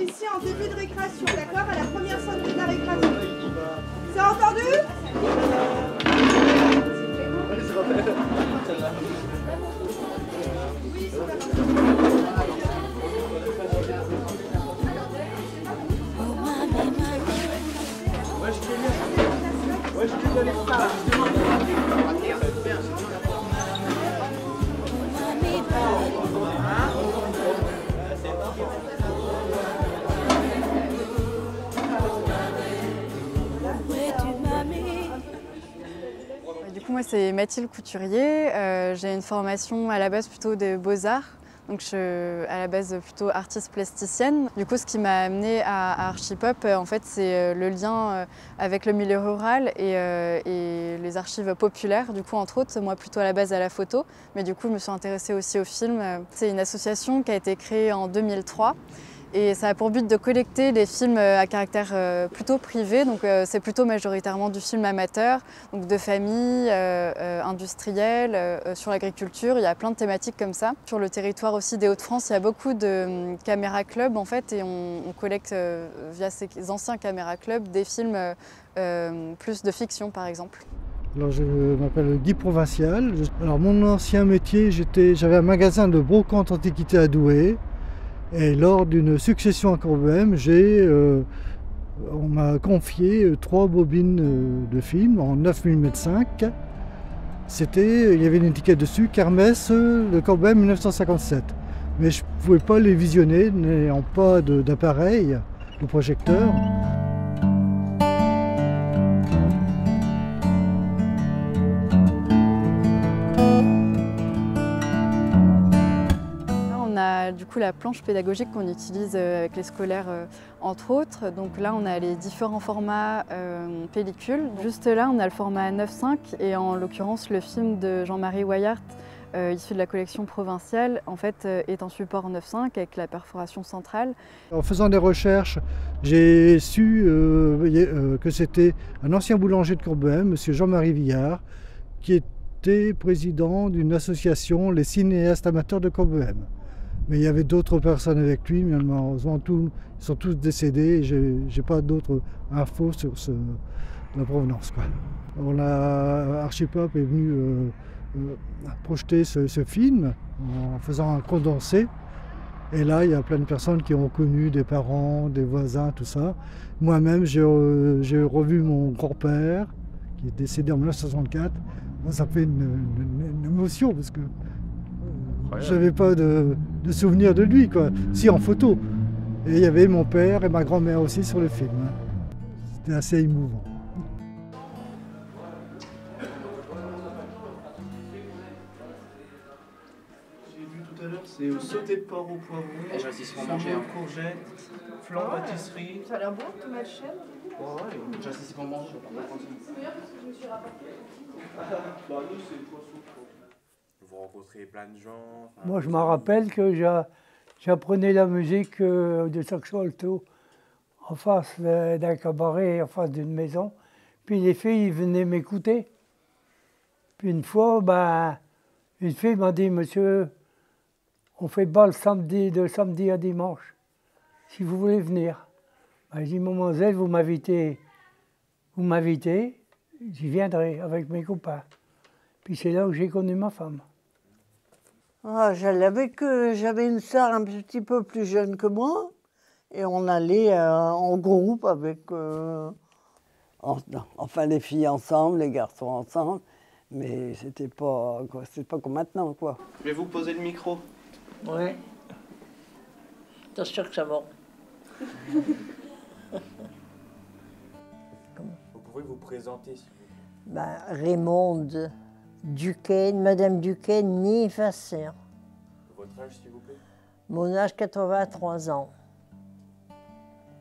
ici en début de récréation, d'accord? À la première sonnerie de la récréation. C'est entendu? Oui, Du coup, moi, c'est Mathilde Couturier. J'ai une formation à la base plutôt de beaux-arts. Donc, je suis à la base plutôt artiste plasticienne. Du coup, ce qui m'a amenée à Archipop, en fait, c'est le lien avec le milieu rural et les archives populaires. Du coup, entre autres, moi, plutôt à la base à la photo. Mais du coup, je me suis intéressée aussi au film. C'est une association qui a été créée en 2003. Et ça a pour but de collecter des films à caractère plutôt privé, donc c'est plutôt majoritairement du film amateur, donc de famille, industriel, sur l'agriculture, il y a plein de thématiques comme ça. Sur le territoire aussi des Hauts-de-France, il y a beaucoup de caméra clubs en fait, et on collecte via ces anciens caméra clubs des films plus de fiction par exemple. Alors, je m'appelle Guy Provincial. Alors, mon ancien métier, j'avais un magasin de brocante antiquité à Douai. Et lors d'une succession à Corbem, on m'a confié 3 bobines de films en 9 mm 5. Il y avait une étiquette dessus, Kermesse de Corbem 1957. Mais je ne pouvais pas les visionner, n'ayant pas d'appareil, de projecteur. Du coup, la planche pédagogique qu'on utilise avec les scolaires, entre autres. Donc là, on a les différents formats pellicules. Juste là, on a le format 9.5 et en l'occurrence, le film de Jean-Marie Wayart, issu de la collection provinciale, en fait, est en support 9.5 avec la perforation centrale. En faisant des recherches, j'ai su que c'était un ancien boulanger de Corbem, M. Jean-Marie Villard, qui était président d'une association, les cinéastes amateurs de Corbem. Mais il y avait d'autres personnes avec lui, mais malheureusement, ils sont tous décédés et je n'ai pas d'autres infos sur la provenance, quoi. Archipop est venu projeter ce film en faisant un condensé. Et là, il y a plein de personnes qui ont connu des parents, des voisins, tout ça. Moi-même, j'ai revu mon grand-père, qui est décédé en 1964. Ça fait une émotion, parce que je n'avais pas de souvenir de lui, quoi. Si, en photo. Et il y avait mon père et ma grand-mère aussi sur le film. C'était assez émouvant. J'ai vu tout à l'heure, c'est sauté de porc au poivron, saumon, courgette, flan pâtisserie. Ça a l'air bon, tomate chèvre. Ouais, j'insiste pour manger. C'est meilleur parce que je me suis rapporté. Bah nous c'est poisson. Vous rencontrez plein de gens. Moi, je me rappelle que j'apprenais la musique de saxo alto en face d'un cabaret, en face d'une maison. Puis les filles venaient m'écouter. Puis une fois, une fille m'a dit, monsieur, on fait bal de samedi à dimanche, si vous voulez venir. J'ai dit, mademoiselle, vous m'invitez, j'y viendrai avec mes copains. Puis c'est là où j'ai connu ma femme. Ah, j'avais une sœur un petit peu plus jeune que moi, et on allait en groupe avec, enfin les filles ensemble, les garçons ensemble, mais c'était pas comme maintenant, quoi. Je vais vous poser le micro. Oui. Attention que ça mord. Vous pouvez vous présenter, s'il vous plaît. Raymonde Duquesne, Madame Duquesne, née Vassin. Votre âge, s'il vous plaît? Mon âge, 83 ans.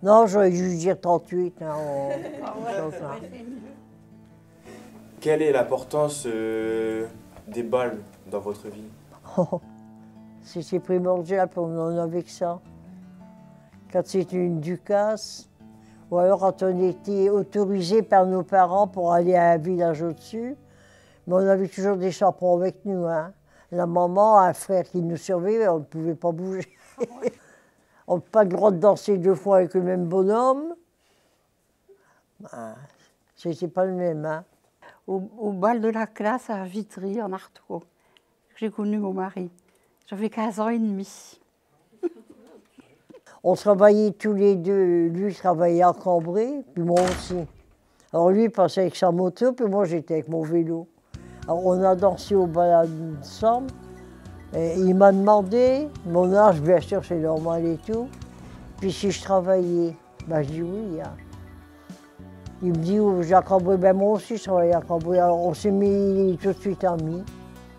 Non, j'aurais dû dire 38. Hein, Quelle est l'importance des bals dans votre vie? C'était primordial pour nous, on avait que ça. Quand c'était une ducasse, ou alors quand on était autorisé par nos parents pour aller à un village au-dessus, mais on avait toujours des chaperons avec nous. Hein. La maman, un frère qui nous surveillait, on ne pouvait pas bouger. On n'a pas le droit de danser 2 fois avec le même bonhomme. Ben, c'était pas le même, hein. Au bal de la classe à Vitry, en Artois, j'ai connu mon mari. J'avais 15 ans et demi. On travaillait tous les deux. Lui, il travaillait à Cambrai, puis moi aussi. Alors lui, il passait avec sa moto, puis moi, j'étais avec mon vélo. Alors on a dansé au bal ensemble. Et il m'a demandé, mon âge, bien sûr, c'est normal et tout. Puis si je travaillais, ben je dis oui. Hein. Il me dit, oh, j'ai à Cambrai, ben moi aussi, je travaillais à Cambrai. Alors on s'est mis tout de suite amis.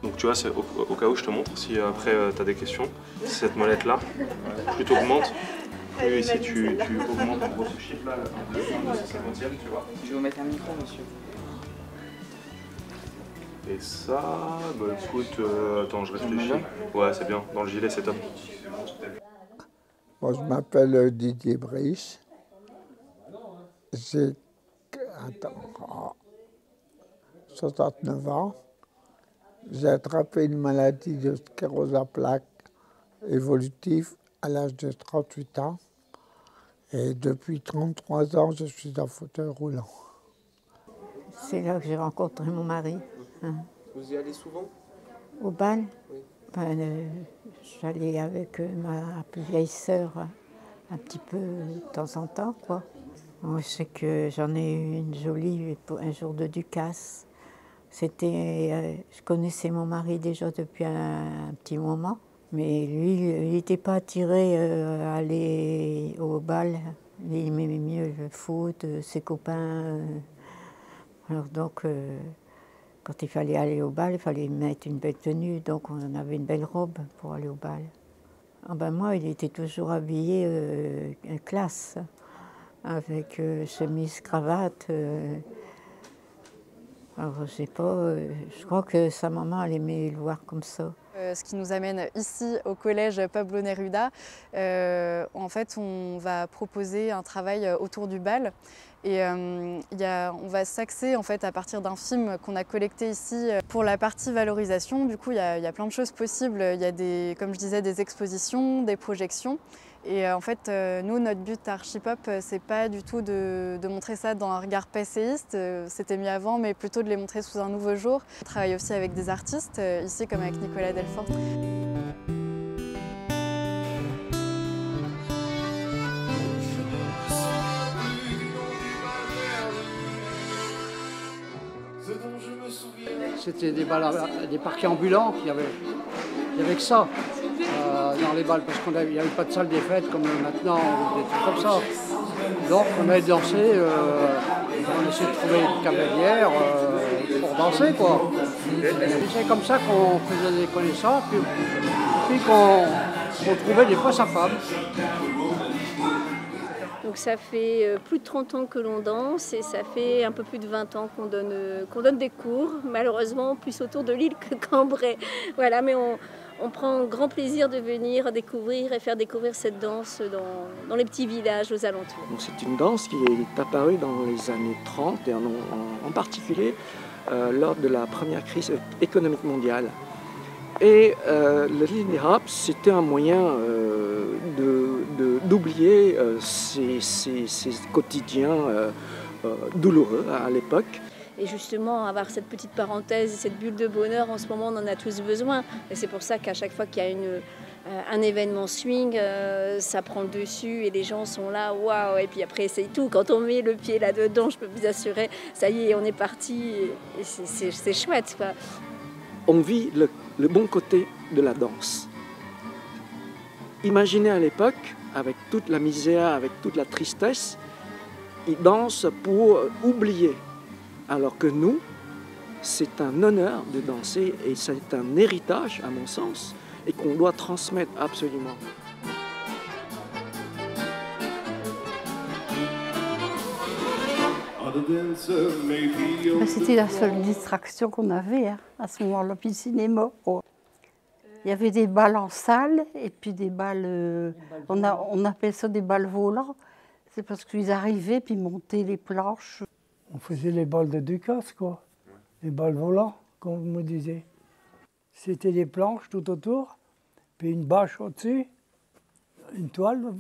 Donc tu vois, c'est au cas où je te montre, si après tu as des questions, cette molette-là, plus tu augmentes, plus ici tu augmentes en gros ce chiffre-là, un 2, 50e, tu vois. Je vais vous mettre un micro, monsieur. Et ça, bah écoute, attends, je réfléchis. Ouais, c'est bien, dans le gilet, c'est top. Moi, je m'appelle Didier Brice. J'ai 69 ans. J'ai attrapé une maladie de sclérose à plaques évolutive à l'âge de 38 ans. Et depuis 33 ans, je suis en fauteuil roulant. C'est là que j'ai rencontré mon mari. Hein. Vous y allez souvent? Au bal? Oui. Ben, j'allais avec ma plus vieille sœur un petit peu de temps en temps, quoi. Moi, je sais que j'en ai eu une jolie un jour de Ducasse. C'était, je connaissais mon mari déjà depuis un petit moment, mais lui, il n'était pas attiré à aller au bal. Il aimait mieux le foot, ses copains. Alors donc, quand il fallait aller au bal, il fallait mettre une belle tenue, donc on avait une belle robe pour aller au bal. Ah ben moi, il était toujours habillé classe, avec chemise, cravate. Alors, je sais pas, je crois que sa maman, elle aimait le voir comme ça. Ce qui nous amène ici au collège Pablo Neruda. En fait, on va proposer un travail autour du bal. Et on va s'axer en fait à partir d'un film qu'on a collecté ici. Pour la partie valorisation, du coup, il y a plein de choses possibles. Il y a comme je disais, des expositions, des projections. Et en fait, nous, notre but à Archipop, c'est pas du tout de montrer ça dans un regard passéiste, c'était mis avant, mais plutôt de les montrer sous un nouveau jour. On travaille aussi avec des artistes, ici comme avec Nicolas Delfort. C'était des parquets ambulants, il y avait que ça dans les balles, parce qu'il n'y avait pas de salle des fêtes comme maintenant, des trucs comme ça. Donc on a dansé, on essayait de trouver une cavalière pour danser, quoi. C'est comme ça qu'on faisait des connaissances, puis qu'on trouvait des fois sa femme. Donc ça fait plus de 30 ans que l'on danse et ça fait un peu plus de 20 ans qu'on donne des cours, malheureusement plus autour de l'île que Cambrai. Voilà, mais on prend grand plaisir de venir découvrir et faire découvrir cette danse dans les petits villages aux alentours. C'est une danse qui est apparue dans les années 30 et en particulier lors de la première crise économique mondiale. Et le Lindy Hop, c'était un moyen d'oublier ces quotidiens douloureux à l'époque. Et justement, avoir cette petite parenthèse, cette bulle de bonheur, en ce moment, on en a tous besoin. Et c'est pour ça qu'à chaque fois qu'il y a un événement swing, ça prend le dessus et les gens sont là, waouh. Et puis après, c'est tout. Quand on met le pied là-dedans, je peux vous assurer, ça y est, on est parti. Et c'est chouette, quoi. On vit le bon côté de la danse. Imaginez à l'époque, avec toute la misère, avec toute la tristesse, ils dansent pour oublier. Alors que nous, c'est un honneur de danser et c'est un héritage, à mon sens, et qu'on doit transmettre absolument. C'était la seule distraction qu'on avait à ce moment-là, puis le cinéma. Il y avait des balles en salle et puis des balles, on appelle ça des balles volants. C'est parce qu'ils arrivaient puis montaient les planches. On faisait les balles de Ducasse, quoi. Les balles volants, comme vous me disiez. C'était des planches tout autour, puis une bâche au-dessus, une toile,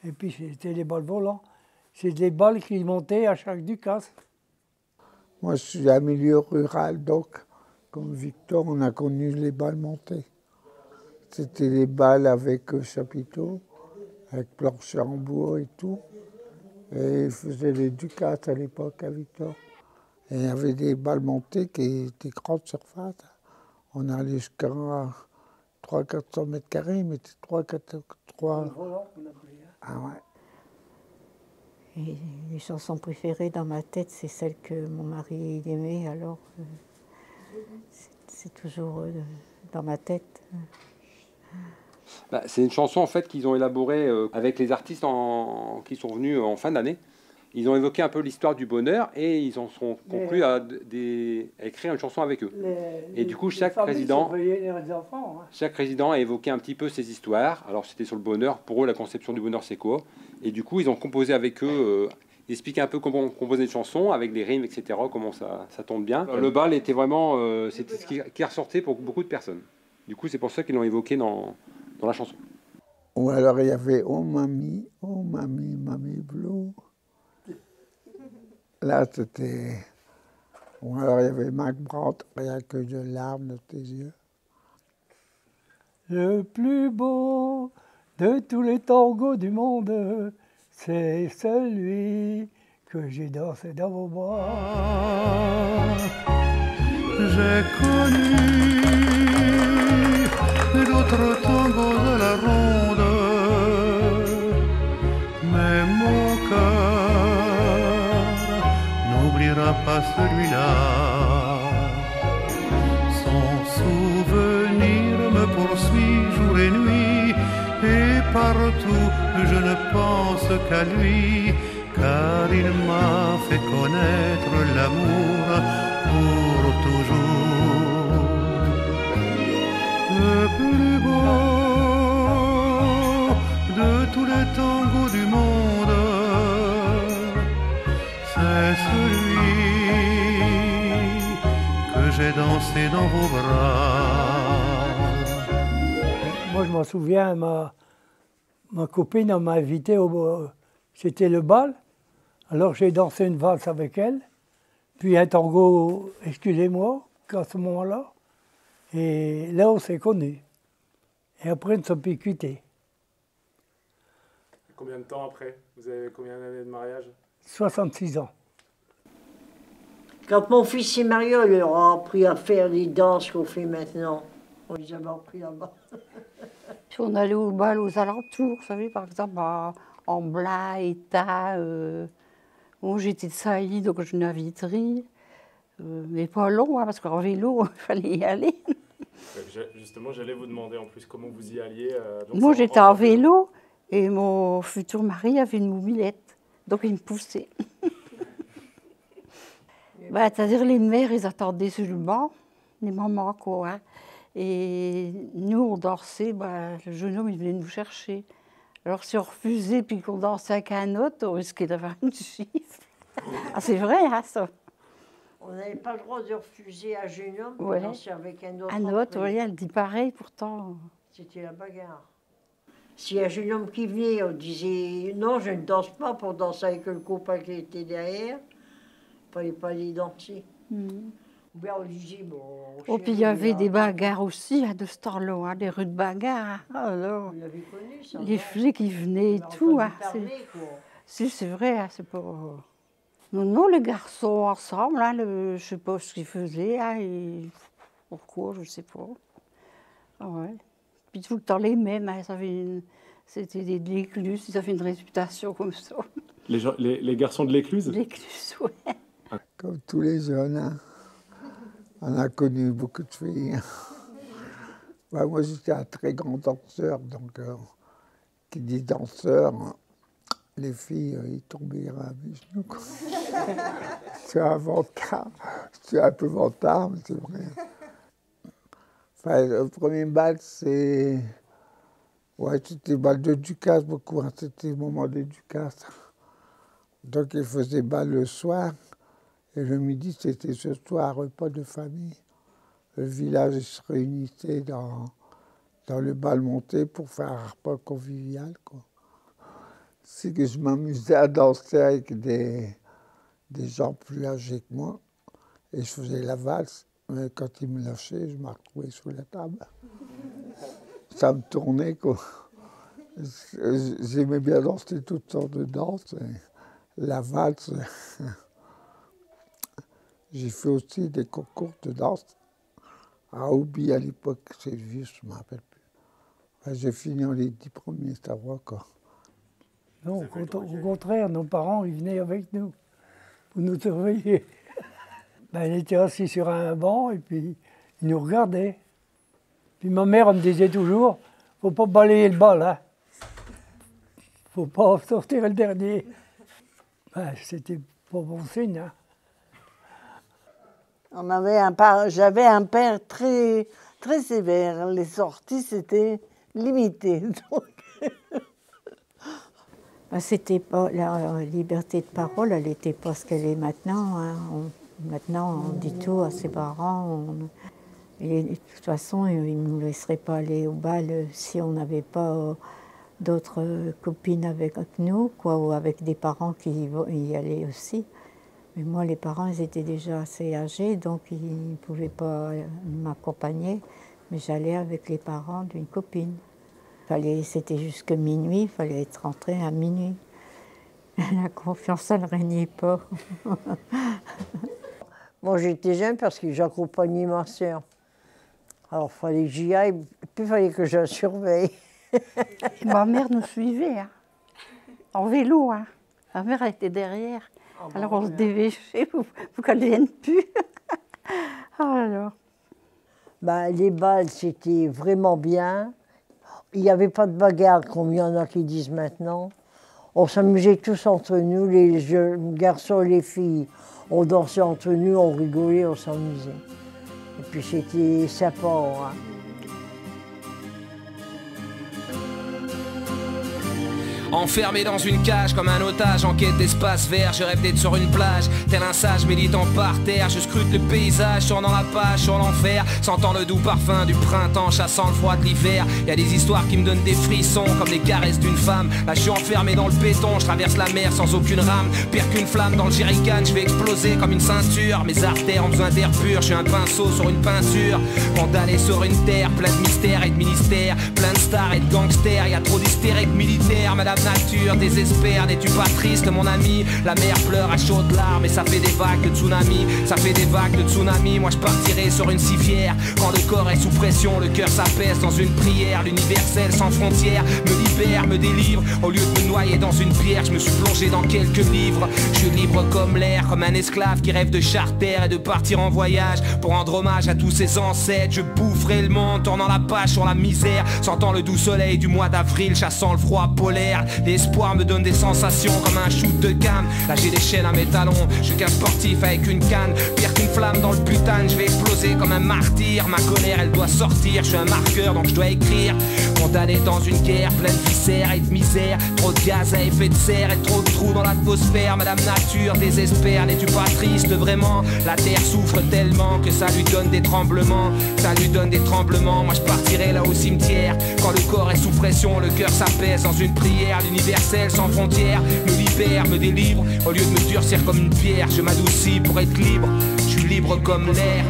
et puis c'était les balles volantes. C'est des balles qui montaient à chaque Ducasse. Moi, je suis un milieu rural, donc, comme Victor, on a connu les balles montées. C'était des balles avec chapiteau, avec plancher en bois et tout. Et ils faisaient les Ducasses à l'époque à Victor. Et il y avait des balles montées qui étaient grande surface. On allait jusqu'à 300-400 mètres carrés, mais c'était 3. Ah ouais. Et les chansons préférées dans ma tête, c'est celles que mon mari aimait, alors c'est toujours dans ma tête. Bah, c'est une chanson en fait qu'ils ont élaborée avec les artistes qui sont venus en fin d'année. Ils ont évoqué un peu l'histoire du bonheur et ils en sont conclus à écrire une chanson avec eux. Et du coup, chaque résident a évoqué un petit peu ces histoires. Alors, c'était sur le bonheur. Pour eux, la conception du bonheur, c'est quoi? Et du coup, ils ont composé avec eux, expliqué un peu comment composer une chanson, avec les rimes, etc., comment ça tombe bien. Le bal était vraiment c'était ce qui ressortait pour beaucoup de personnes. Du coup, c'est pour ça qu'ils l'ont évoqué dans la chanson. Ou alors, il y avait « Oh mamie, mamie blue ». Là, c'était... Ou alors, il y avait Mac Brandt, « Rien que de larmes de tes yeux ». Le plus beau de tous les tangos du monde, c'est celui que j'ai dansé dans vos bras. J'ai connu d'autres tangos de la ronde, mais mon cœur n'oubliera pas celui-là. Son souvenir me poursuit jour et nuit, et partout je ne pense qu'à lui, car il m'a fait connaître l'amour pour toujours. Le plus beau de tous les tangos du monde, c'est celui que j'ai dansé dans vos bras. Moi, je m'en souviens, ma copine m'a invité c'était le bal. Alors j'ai dansé une valse avec elle, puis un tango, excusez-moi, à ce moment-là. Et là, on s'est connus. Et après, nous sommes plus quittés. Combien de temps après? Vous avez combien d'années de mariage? 66 ans. Quand mon fils s'est marié, on leur a appris à faire les danses qu'on fait maintenant. On les avait appris là-bas. Puis on allait au bal aux alentours, vous savez, par exemple, en Blaye, État. Bon, j'étais de Sailly, donc je venais à Vitry. Mais pas long, hein, parce qu'en vélo, il fallait y aller. Justement, j'allais vous demander en plus comment vous y alliez. Moi, j'étais en vélo et mon futur mari avait une mobilette. Donc, il me poussait. Bah, c'est-à-dire, les mères, ils attendaient sur le banc, les mamans, quoi. Hein. Et nous, on dansait, bah, le jeune homme, il venait nous chercher. Alors, si on refusait puis qu'on dansait avec un autre, on risquait d'avoir une gifle. Ah, c'est vrai, hein, ça. On n'avait pas le droit de refuser un jeune homme pour Ouais. danser avec un autre. Un autre, oui, elle dit pareil, pourtant. C'était la bagarre. Si un jeune homme qui venait, on disait non, je ne danse pas pour danser avec le copain qui était derrière. Il ne fallait pas les danser. Ou bien on disait bon. Oh, puis il y avait des bagarres aussi, hein, de ce temps-là, hein, des rues de bagarres. Oh, là. Vous l'avez connu, ça? Les flics, ils venaient et tout. Hein, c'est c'est vrai, hein, c'est pas. Non, les garçons ensemble, hein, je sais pas ce qu'ils faisaient, hein, et pourquoi, je sais pas. Ah ouais. Puis tout le temps les mêmes, hein, c'était des écluses, ils avaient une réputation comme ça. Les garçons de l'écluse? L'écluse, ouais. Comme tous les jeunes, hein. On a connu beaucoup de filles. Bah, moi, j'étais un très grand danseur, donc qui dit danseur, les filles, ils tombaient à mes genoux. C'est un vantard, c'est un peu vantard, mais c'est vrai. Enfin, le premier bal, c'est... Ouais, c'était le bal de Ducasse beaucoup, hein. C'était le moment de Ducasse. Donc, ils faisaient bal le soir, et le midi, c'était ce soir, repas de famille. Le village se réunissait dans dans le bal monté pour faire un repas convivial, quoi. C'est que je m'amusais à danser avec des gens plus âgés que moi. Et je faisais la valse. Mais quand ils me lâchaient, je me retrouvais sous la table. Ça me tournait, quoi. J'aimais bien danser toutes sortes de danses. La valse. J'ai fait aussi des concours de danse. À Auby, à l'époque, c'est vieux, je ne me rappelle plus. Enfin, j'ai fini en les 10 premiers, ça va, quoi. Non, au contraire, nos parents, ils venaient avec nous pour nous surveiller. Ben, ils étaient assis sur un banc et puis ils nous regardaient. Puis ma mère me disait toujours, faut pas balayer le bal, hein. Faut pas sortir le dernier. Ben, c'était pas bon signe, hein. J'avais un père très, très sévère. Les sorties, c'était limité. C'était pas la liberté de parole, elle n'était pas ce qu'elle est maintenant. Hein. Maintenant, on dit tout à ses parents. Et de toute façon, ils ne nous laisseraient pas aller au bal si on n'avait pas d'autres copines avec nous, quoi, ou avec des parents qui y allaient aussi. Mais moi, les parents, ils étaient déjà assez âgés, donc ils ne pouvaient pas m'accompagner. Mais j'allais avec les parents d'une copine. C'était jusque minuit, il fallait être rentré à minuit. La confiance, elle ne régnait pas. Moi, j'étais jeune parce que j'accompagnais ma soeur. Alors, il fallait que j'y aille, puis il fallait que je la surveille. Ma mère nous suivait, hein, en vélo. Hein. Ma mère elle était derrière. Alors on se dépêchait pour qu'elle ne vienne plus. Alors. Ben, les balles, c'était vraiment bien. Il n'y avait pas de bagarre, comme il y en a qui disent maintenant. On s'amusait tous entre nous, les jeunes garçons et les filles. On dansait entre nous, on rigolait, on s'amusait. Et puis c'était sympa. Hein. Enfermé dans une cage comme un otage en quête d'espace vert, je rêve d'être sur une plage, tel un sage méditant par terre. Je scrute le paysage, tournant la page sur l'enfer, sentant le doux parfum du printemps, chassant le froid de l'hiver. Y a des histoires qui me donnent des frissons, comme les caresses d'une femme. Là je suis enfermé dans le béton, je traverse la mer sans aucune rame. Pire qu'une flamme dans le jerrycan, je vais exploser comme une ceinture. Mes artères ont besoin d'air pur, je suis un pinceau sur une peinture. Condamné sur une terre, plein de mystères et de ministères, plein de stars et de gangsters. Y a trop d'hystériques militaires, madame nature désespère, n'es-tu pas triste mon ami? La mer pleure à chaudes larmes et ça fait des vagues de tsunami. Ça fait des vagues de tsunami, moi je partirai sur une civière. Quand le corps est sous pression, le cœur s'apaise dans une prière. L'universel sans frontières me libère, me délivre. Au lieu de me noyer dans une pierre, je me suis plongé dans quelques livres. Je suis libre comme l'air, comme un esclave qui rêve de charter et de partir en voyage. Pour rendre hommage à tous ses ancêtres, je boufferai le monde, tournant la page sur la misère. Sentant le doux soleil du mois d'avril, chassant le froid polaire. L'espoir me donne des sensations comme un shoot de canne. Là j'ai des chaînes à mes talons, je suis qu'un sportif avec une canne. Pire qu'une flamme dans le butane, je vais exploser comme un martyr. Ma colère elle doit sortir, je suis un marqueur donc je dois écrire. Condamné dans une guerre pleine de viscères et de misère. Trop de gaz à effet de serre et trop de trous dans l'atmosphère. Madame nature désespère, n'es-tu pas triste vraiment? La terre souffre tellement que ça lui donne des tremblements. Ça lui donne des tremblements, moi je partirai là au cimetière. Quand le corps est sous pression, le cœur s'apaise dans une prière. L'universel sans frontières me libère, me délivre. Au lieu de me durcir comme une pierre, je m'adoucis pour être libre. Je suis libre comme l'air.